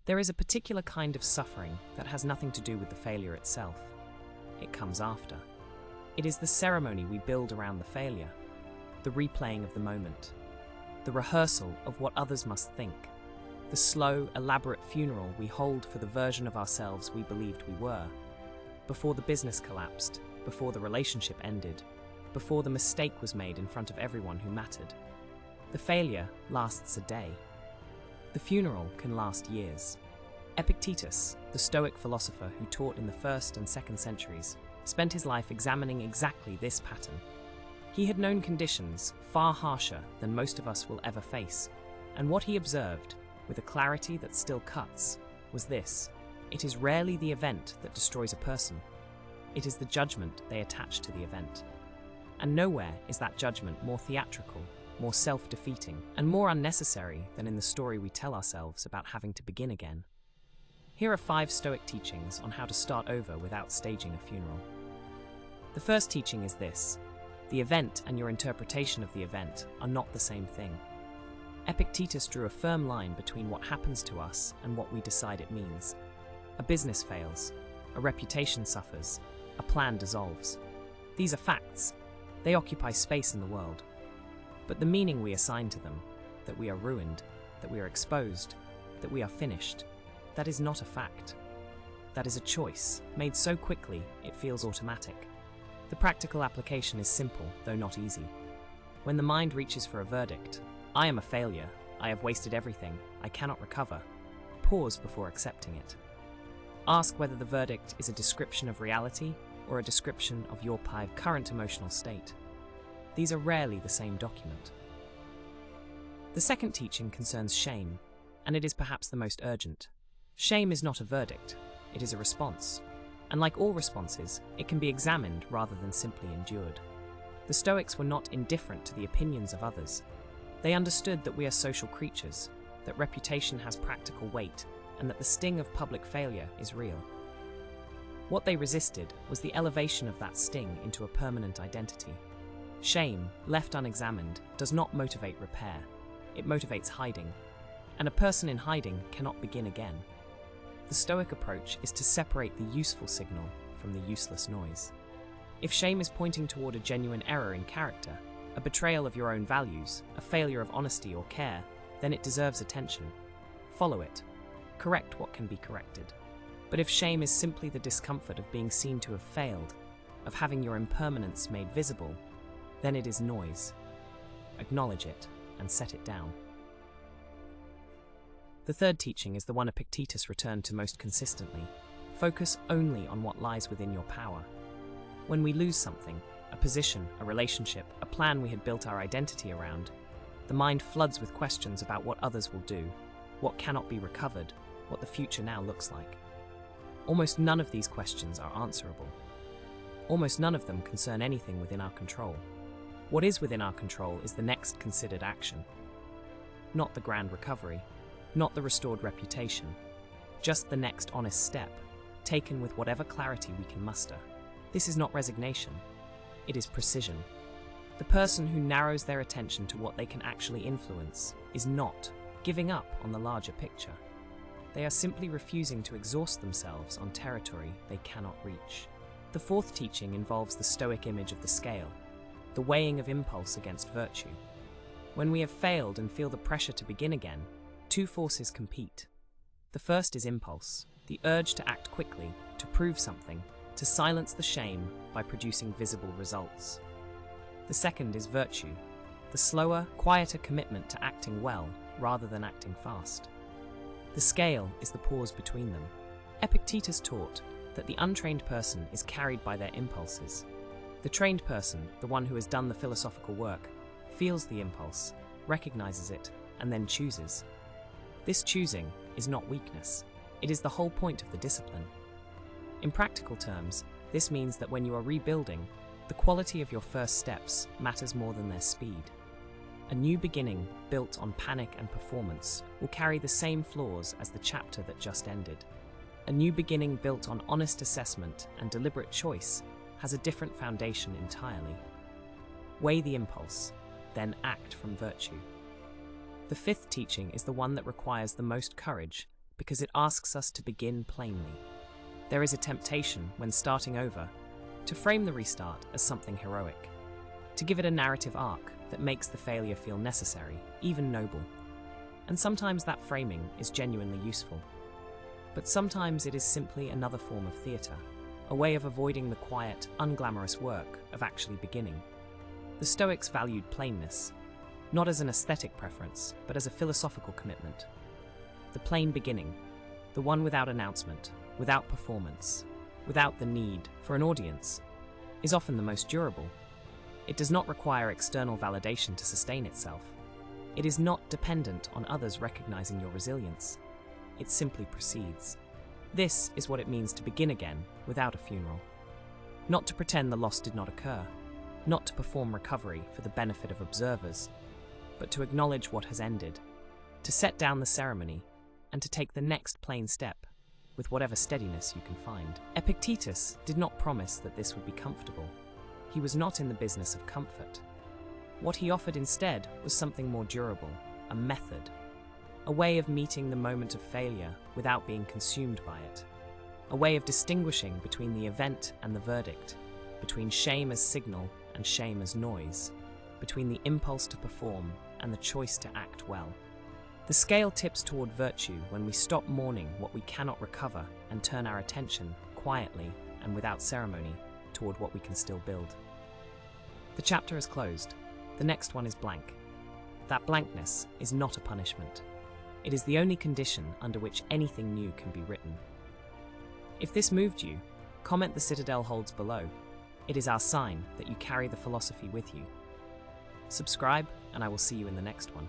There is a particular kind of suffering that has nothing to do with the failure itself. It comes after. It is the ceremony we build around the failure, the replaying of the moment, the rehearsal of what others must think, the slow, elaborate funeral we hold for the version of ourselves we believed we were, before the business collapsed, before the relationship ended, before the mistake was made in front of everyone who mattered. The failure lasts a day. The funeral can last years. Epictetus, the Stoic philosopher who taught in the 1st and 2nd centuries, spent his life examining exactly this pattern. He had known conditions far harsher than most of us will ever face, and what he observed, with a clarity that still cuts, was this: it is rarely the event that destroys a person. It is the judgment they attach to the event. And nowhere is that judgment more theatrical, more self-defeating, and more unnecessary than in the story we tell ourselves about having to begin again. Here are 5 Stoic teachings on how to start over without staging a funeral. The first teaching is this: the event and your interpretation of the event are not the same thing. Epictetus drew a firm line between what happens to us and what we decide it means. A business fails, a reputation suffers, a plan dissolves. These are facts. They occupy space in the world. But the meaning we assign to them, that we are ruined, that we are exposed, that we are finished, that is not a fact. That is a choice, made so quickly it feels automatic. The practical application is simple, though not easy. When the mind reaches for a verdict, I am a failure, I have wasted everything, I cannot recover, pause before accepting it. Ask whether the verdict is a description of reality or a description of your current emotional state. These are rarely the same document. The second teaching concerns shame, and it is perhaps the most urgent. Shame is not a verdict, it is a response. And like all responses, it can be examined rather than simply endured. The Stoics were not indifferent to the opinions of others. They understood that we are social creatures, that reputation has practical weight, and that the sting of public failure is real. What they resisted was the elevation of that sting into a permanent identity. Shame, left unexamined, does not motivate repair. It motivates hiding. And a person in hiding cannot begin again. The Stoic approach is to separate the useful signal from the useless noise. If shame is pointing toward a genuine error in character, a betrayal of your own values, a failure of honesty or care, then it deserves attention. Follow it. Correct what can be corrected. But if shame is simply the discomfort of being seen to have failed, of having your impermanence made visible, then it is noise. Acknowledge it and set it down. The third teaching is the one Epictetus returned to most consistently. Focus only on what lies within your power. When we lose something, a position, a relationship, a plan we had built our identity around, the mind floods with questions about what others will do, what cannot be recovered, what the future now looks like. Almost none of these questions are answerable. Almost none of them concern anything within our control. What is within our control is the next considered action. Not the grand recovery, not the restored reputation, just the next honest step, taken with whatever clarity we can muster. This is not resignation, it is precision. The person who narrows their attention to what they can actually influence is not giving up on the larger picture. They are simply refusing to exhaust themselves on territory they cannot reach. The fourth teaching involves the Stoic image of the scale, the weighing of impulse against virtue. When we have failed and feel the pressure to begin again, two forces compete. The first is impulse, the urge to act quickly, to prove something, to silence the shame by producing visible results. The second is virtue, the slower, quieter commitment to acting well rather than acting fast. The scale is the pause between them. Epictetus taught that the untrained person is carried by their impulses. The trained person, the one who has done the philosophical work, feels the impulse, recognizes it, and then chooses. This choosing is not weakness. It is the whole point of the discipline. In practical terms, this means that when you are rebuilding, the quality of your first steps matters more than their speed. A new beginning built on panic and performance will carry the same flaws as the chapter that just ended. A new beginning built on honest assessment and deliberate choice has a different foundation entirely. Weigh the impulse, then act from virtue. The fifth teaching is the one that requires the most courage, because it asks us to begin plainly. There is a temptation, when starting over, to frame the restart as something heroic, to give it a narrative arc that makes the failure feel necessary, even noble. And sometimes that framing is genuinely useful. But sometimes it is simply another form of theatre, a way of avoiding the quiet, unglamorous work of actually beginning. The Stoics valued plainness, not as an aesthetic preference, but as a philosophical commitment. The plain beginning, the one without announcement, without performance, without the need for an audience, is often the most durable. It does not require external validation to sustain itself. It is not dependent on others recognizing your resilience. It simply proceeds. This is what it means to begin again without a funeral. Not to pretend the loss did not occur, not to perform recovery for the benefit of observers, but to acknowledge what has ended, to set down the ceremony, and to take the next plain step with whatever steadiness you can find. Epictetus did not promise that this would be comfortable. He was not in the business of comfort. What he offered instead was something more durable, a method, a way of meeting the moment of failure without being consumed by it, a way of distinguishing between the event and the verdict, between shame as signal and shame as noise, between the impulse to perform and the choice to act well. The scale tips toward virtue when we stop mourning what we cannot recover and turn our attention, quietly and without ceremony, toward what we can still build. The chapter is closed. The next one is blank. That blankness is not a punishment. It is the only condition under which anything new can be written. If this moved you, comment the Citadel holds below. It is our sign that you carry the philosophy with you. Subscribe, and I will see you in the next one.